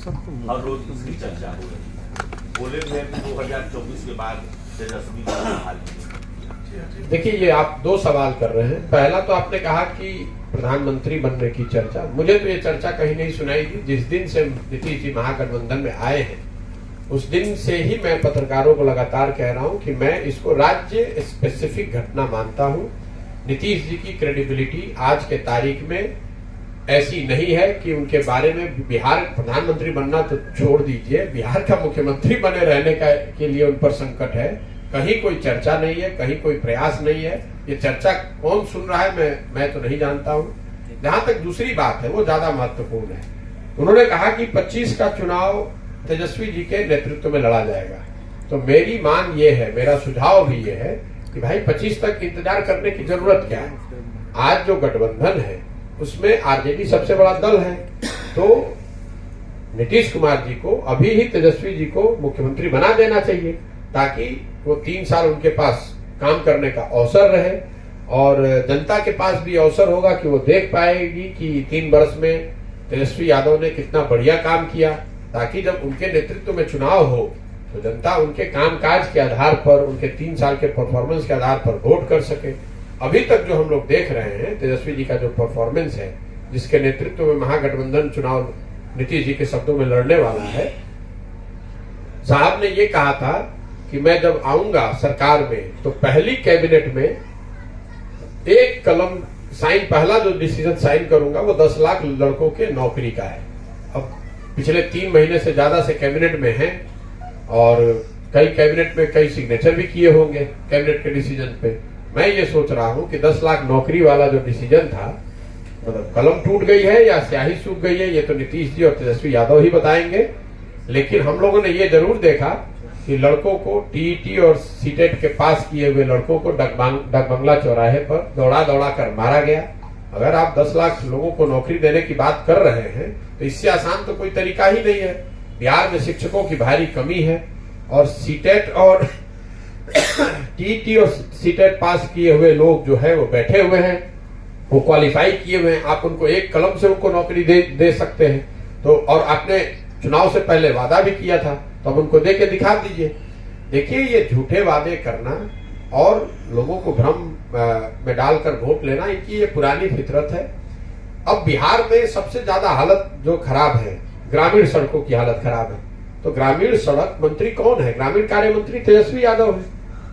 हर रोज इसकी चर्चा हो रही है। बोले भी है कि 2024 के बाद तेजस्वी को बहाल की। देखिए, ये आप दो सवाल कर रहे हैं। पहला तो आपने कहा कि प्रधानमंत्री बनने की चर्चा, मुझे तो ये चर्चा कहीं नहीं सुनाई दी। जिस दिन से नीतीश जी महागठबंधन में आए हैं उस दिन से ही मैं पत्रकारों को लगातार कह रहा हूं कि मैं इसको राज्य स्पेसिफिक घटना मानता हूं। नीतीश जी की क्रेडिबिलिटी आज के तारीख में ऐसी नहीं है कि उनके बारे में बिहार प्रधानमंत्री बनना तो छोड़ दीजिए, बिहार का मुख्यमंत्री बने रहने का के लिए उन पर संकट है। कहीं कोई चर्चा नहीं है, कहीं कोई प्रयास नहीं है। ये चर्चा कौन सुन रहा है मैं तो नहीं जानता हूं। जहां तक दूसरी बात है वो ज्यादा महत्वपूर्ण है। उन्होंने कहा कि 25 का चुनाव तेजस्वी जी के नेतृत्व में लड़ा जाएगा। तो मेरी मान ये है, मेरा सुझाव भी ये है कि भाई 25 तक इंतजार करने की जरूरत क्या है। आज जो गठबंधन है उसमें आरजेडी सबसे बड़ा दल है, तो नीतीश कुमार जी को अभी ही तेजस्वी जी को मुख्यमंत्री बना देना चाहिए ताकि वो 3 साल उनके पास काम करने का अवसर रहे और जनता के पास भी अवसर होगा कि वो देख पाएगी कि 3 वर्ष में तेजस्वी यादव ने कितना बढ़िया काम किया, ताकि जब उनके नेतृत्व में चुनाव हो तो जनता उनके कामकाज के आधार पर, उनके 3 साल के परफॉर्मेंस के आधार पर वोट कर सके। अभी तक जो हम लोग देख रहे हैं तेजस्वी जी का जो परफॉर्मेंस है, जिसके नेतृत्व में महागठबंधन चुनाव नीतीश जी के शब्दों में लड़ने वाला है, साहब ने ये कहा था कि मैं जब आऊंगा सरकार में तो पहली कैबिनेट में एक कलम साइन, पहला जो डिसीजन साइन करूंगा वो 10 लाख लड़कों के नौकरी का है। अब पिछले 3 महीने से ज्यादा से कैबिनेट में हैं और कई कैबिनेट में कई सिग्नेचर भी किए होंगे कैबिनेट के डिसीजन पे। मैं ये सोच रहा हूं कि 10 लाख नौकरी वाला जो डिसीजन था, मतलब कलम टूट गई है या स्याही सूख गई है, ये तो नीतीश जी और तेजस्वी यादव ही बताएंगे। लेकिन हम लोगों ने ये जरूर देखा कि लड़कों को टीईटी और सीटेट के पास किए हुए लड़कों को डकबंगला चौराहे पर दौड़ा दौड़ा कर मारा गया। अगर आप 10 लाख लोगों को नौकरी देने की बात कर रहे हैं तो इससे आसान तो कोई तरीका ही नहीं है। बिहार में शिक्षकों की भारी कमी है और सीटेट और टीईटी और सीटेट पास किए हुए लोग जो है वो बैठे हुए हैं, वो क्वालिफाई किए हुए हैं। आप उनको एक कलम से उनको नौकरी दे सकते हैं। तो और आपने चुनाव से पहले वादा भी किया था, तो अब उनको दे के दिखा दीजिए। देखिए, ये झूठे वादे करना और लोगों को भ्रम में डालकर वोट लेना, इनकी ये पुरानी फितरत है। अब बिहार में सबसे ज्यादा हालत जो खराब है, ग्रामीण सड़कों की हालत खराब है। तो ग्रामीण सड़क मंत्री कौन है? ग्रामीण कार्य मंत्री तेजस्वी यादव है।